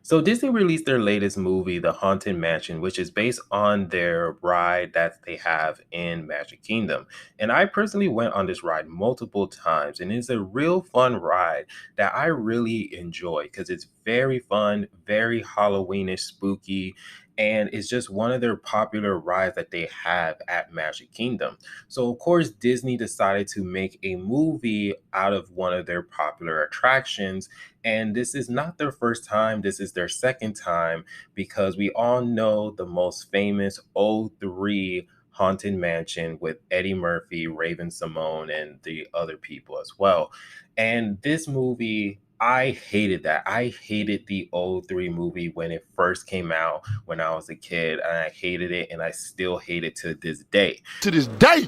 So Disney released their latest movie, The Haunted Mansion, which is based on their ride that they have in Magic Kingdom. And I personally went on this ride multiple times, and it's a real fun ride that I really enjoy because it's very fun, very Halloweenish, spooky, and it's just one of their popular rides that they have at Magic Kingdom. So of course Disney decided to make a movie out of one of their popular attractions, and this is not their first time, this is their second time because we all know the most famous O3 Haunted Mansion with Eddie Murphy, Raven Simone, and the other people as well. And this movie, I hated that. I hated the O3 movie when it first came out when I was a kid, and I hated it, and I still hate it to this day. To this day,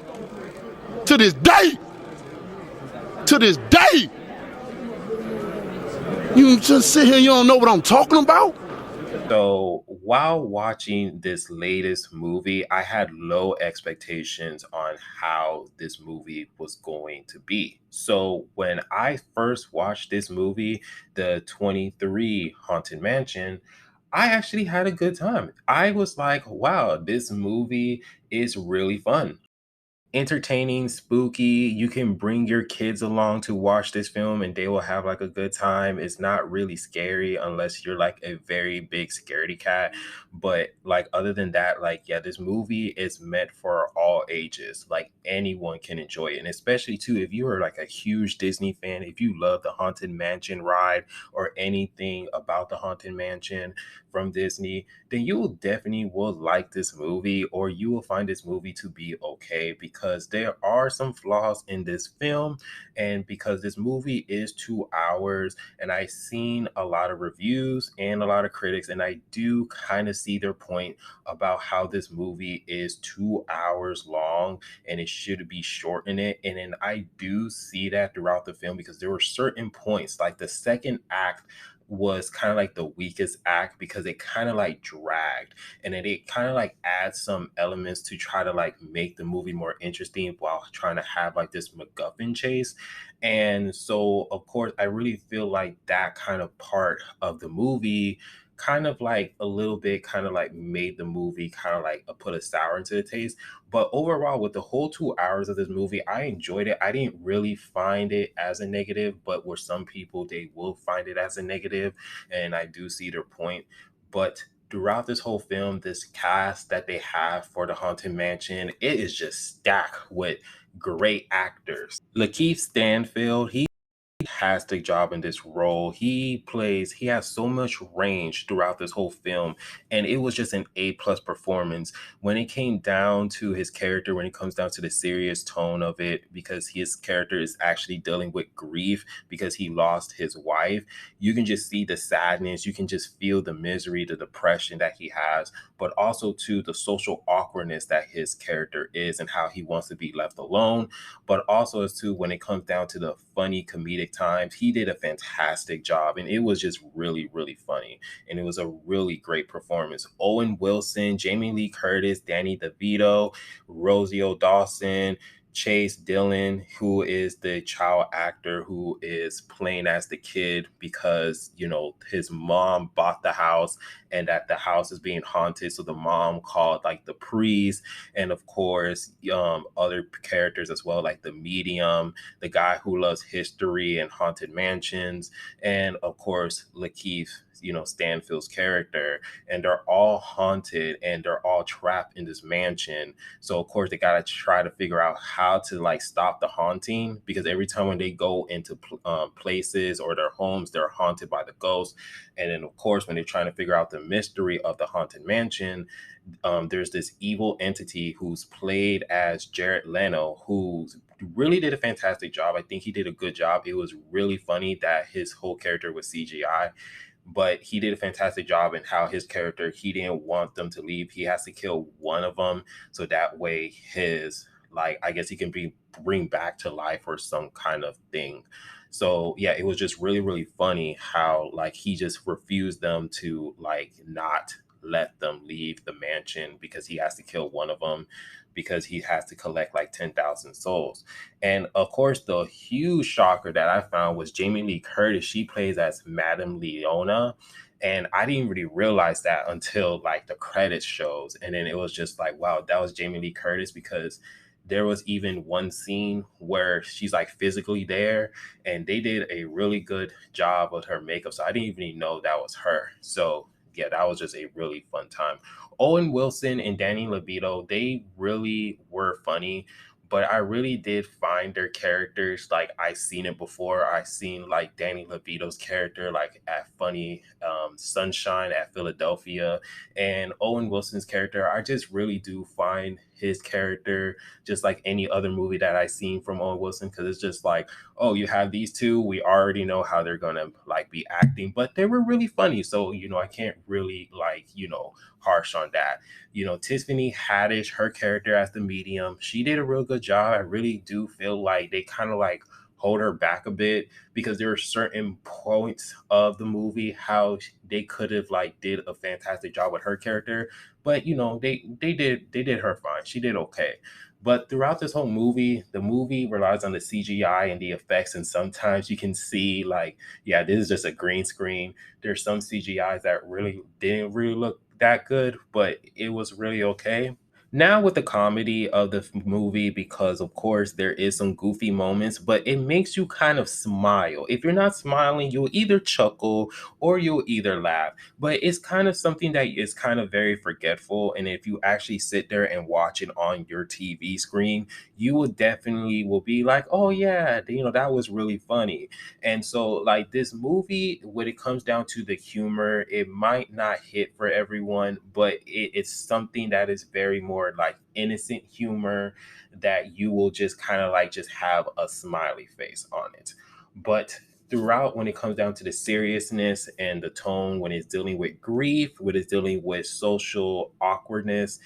to this day, to this day, you just sit here and you don't know what I'm talking about? So while watching this latest movie, I had low expectations on how this movie was going to be. So when I first watched this movie, the 23 Haunted Mansion, I actually had a good time. I was like, wow, this movie is really fun, entertaining, spooky. You can bring your kids along to watch this film and they will have like a good time. It's not really scary unless you're like a very big scaredy cat. But like other than that, like yeah, this movie is meant for all ages. Like anyone can enjoy it. And especially too, if you are like a huge Disney fan, if you love the Haunted Mansion ride or anything about the Haunted Mansion from Disney, then you will definitely will like this movie, or you will find this movie to be okay because there are some flaws in this film, and because this movie is 2 hours, and I've seen a lot of reviews and a lot of critics, and I do kind of see their point about how this movie is 2 hours long and it should be shortened it. And then I do see that throughout the film because there were certain points, like the second act was kind of like the weakest act because it kind of like dragged, and then it kind of like adds some elements to try to like make the movie more interesting while trying to have like this MacGuffin chase. And so of course I really feel like that kind of part of the movie kind of like a little bit kind of like made the movie kind of like put a sour into the taste. But overall, with the whole 2 hours of this movie, I enjoyed it. I didn't really find it as a negative, but where some people they will find it as a negative, and I do see their point. But throughout this whole film, this cast that they have for the Haunted Mansion, it is just stacked with great actors. Lakeith Stanfield, he fantastic job in this role. He has so much range throughout this whole film, and it was just an A+ performance. When it came down to his character, when it comes down to the serious tone of it, because his character is actually dealing with grief because he lost his wife, you can just see the sadness, you can just feel the misery, the depression that he has, but also to the social awkwardness that his character is and how he wants to be left alone. But also as to when it comes down to the funny comedic times, he did a fantastic job, and it was just really, really funny, and it was a really great performance. Owen Wilson, Jamie Lee Curtis, Danny DeVito, Rosie O'Dawson, Chase Dillon, who is the child actor who is playing as the kid because, you know, his mom bought the house and that the house is being haunted. So the mom called like the priest, and of course, other characters as well, like the medium, the guy who loves history and haunted mansions, and of course, Lakeith, you know, Stanfield's character, and they're all haunted and they're all trapped in this mansion. So of course they gotta try to figure out how to like stop the haunting because every time when they go into places or their homes, they're haunted by the ghosts. And then of course when they're trying to figure out the mystery of the haunted mansion, there's this evil entity who's played as Jared Leno, who really did a fantastic job. I think he did a good job. It was really funny that his whole character was CGI, but he did a fantastic job in how his character, he didn't want them to leave. He has to kill one of them so that way his, like, I guess he can be bring back to life or some kind of thing. So yeah, it was just really, really funny how like he just refused them to like not let them leave the mansion because he has to kill one of them because he has to collect like 10,000 souls. And of course, the huge shocker that I found was Jamie Lee Curtis. She plays as Madame Leona. And I didn't really realize that until like the credits shows. And then it was just like, wow, that was Jamie Lee Curtis, because there was even one scene where she's like physically there, and they did a really good job with her makeup. So I didn't even know that was her. So yeah, that was just a really fun time. Owen Wilson and Danny DeVito, they really were funny, but I really did find their characters like I seen it before. I seen like Danny DeVito's character like at Funny Sunshine at Philadelphia, and Owen Wilson's character. I just really do find his character just like any other movie that I seen from Owen Wilson, because it's just like, oh, you have these two, we already know how they're gonna like be acting, but they were really funny. So I can't really like harsh on that. Tiffany Haddish, her character as the medium, she did a real good job. I really do feel like they kind of like hold her back a bit, because there are certain points of the movie how they could have like did a fantastic job with her character, but they did her fine. She did okay. But throughout this whole movie, the movie relies on the CGI and the effects, and sometimes you can see like, yeah, this is just a green screen. There's some CGIs that really didn't really look that good, but it was really okay. Now with the comedy of the movie, because of course there is some goofy moments, but it makes you kind of smile. If you're not smiling, you'll either chuckle or you'll either laugh. But it's kind of something that is kind of very forgetful. And if you actually sit there and watch it on your TV screen, you will definitely will be like, oh yeah, that was really funny. And so, like this movie, when it comes down to the humor, it might not hit for everyone, but it's something that is very more like innocent humor that you will just kind of like just have a smiley face on it. But throughout, when it comes down to the seriousness and the tone, when it's dealing with grief, when it's dealing with social awkwardness,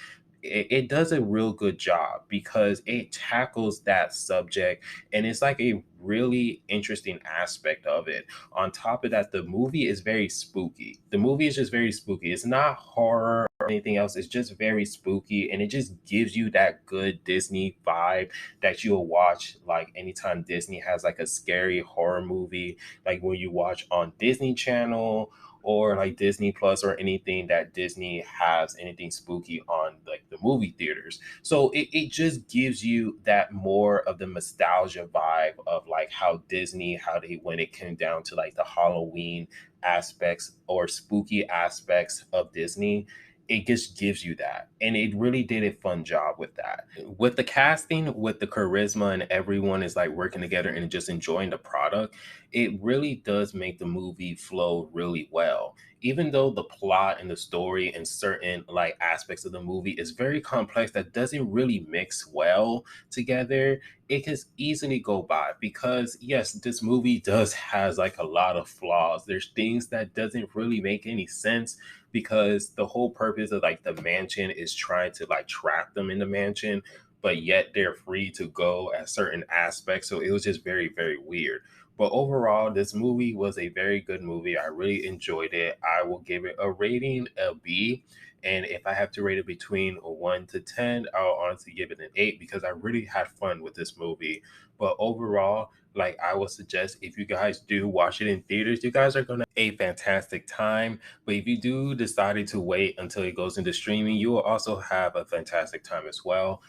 it does a real good job because it tackles that subject, and it's like a really interesting aspect of it. On top of that, the movie is very spooky. The movie is just very spooky. It's not horror or anything else. It's just very spooky, and it just gives you that good Disney vibe that you'll watch like anytime Disney has like a scary horror movie, like when you watch on Disney Channel or like Disney Plus or anything that Disney has anything spooky on like the movie theaters. So it just gives you that more of the nostalgia vibe of like how Disney, how they, when it came down to like the Halloween aspects or spooky aspects of Disney, it just gives you that. And it really did a fun job with that. With the casting, with the charisma, and everyone is like working together and just enjoying the product, it really does make the movie flow really well. Even though the plot and the story and certain like aspects of the movie is very complex that doesn't really mix well together, it can easily go by, because yes, this movie does has like a lot of flaws. There's things that doesn't really make any sense, because the whole purpose of like the mansion is trying to like trap them in the mansion, but yet they're free to go at certain aspects. So it was just very, very weird. But overall, this movie was a very good movie. I really enjoyed it. I will give it a rating, a B. And if I have to rate it between a 1 to 10, I'll honestly give it an 8, because I really had fun with this movie. But overall, like I would suggest, if you guys do watch it in theaters, you guys are going to have a fantastic time. But if you do decide to wait until it goes into streaming, you will also have a fantastic time as well.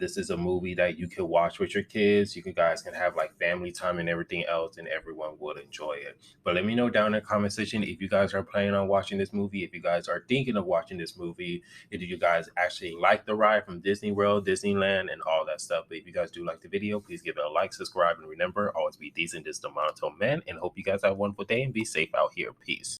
This is a movie that you can watch with your kids. Guys can have like family time and everything else, and everyone would enjoy it. But let me know down in the comment section if you guys are planning on watching this movie, if you guys are thinking of watching this movie, if you guys actually like the ride from Disney World, Disneyland, and all that stuff. But if you guys do like the video, please give it a like, subscribe, and remember, always be decent. This is the Monotone Man, and hope you guys have a wonderful day and be safe out here. Peace.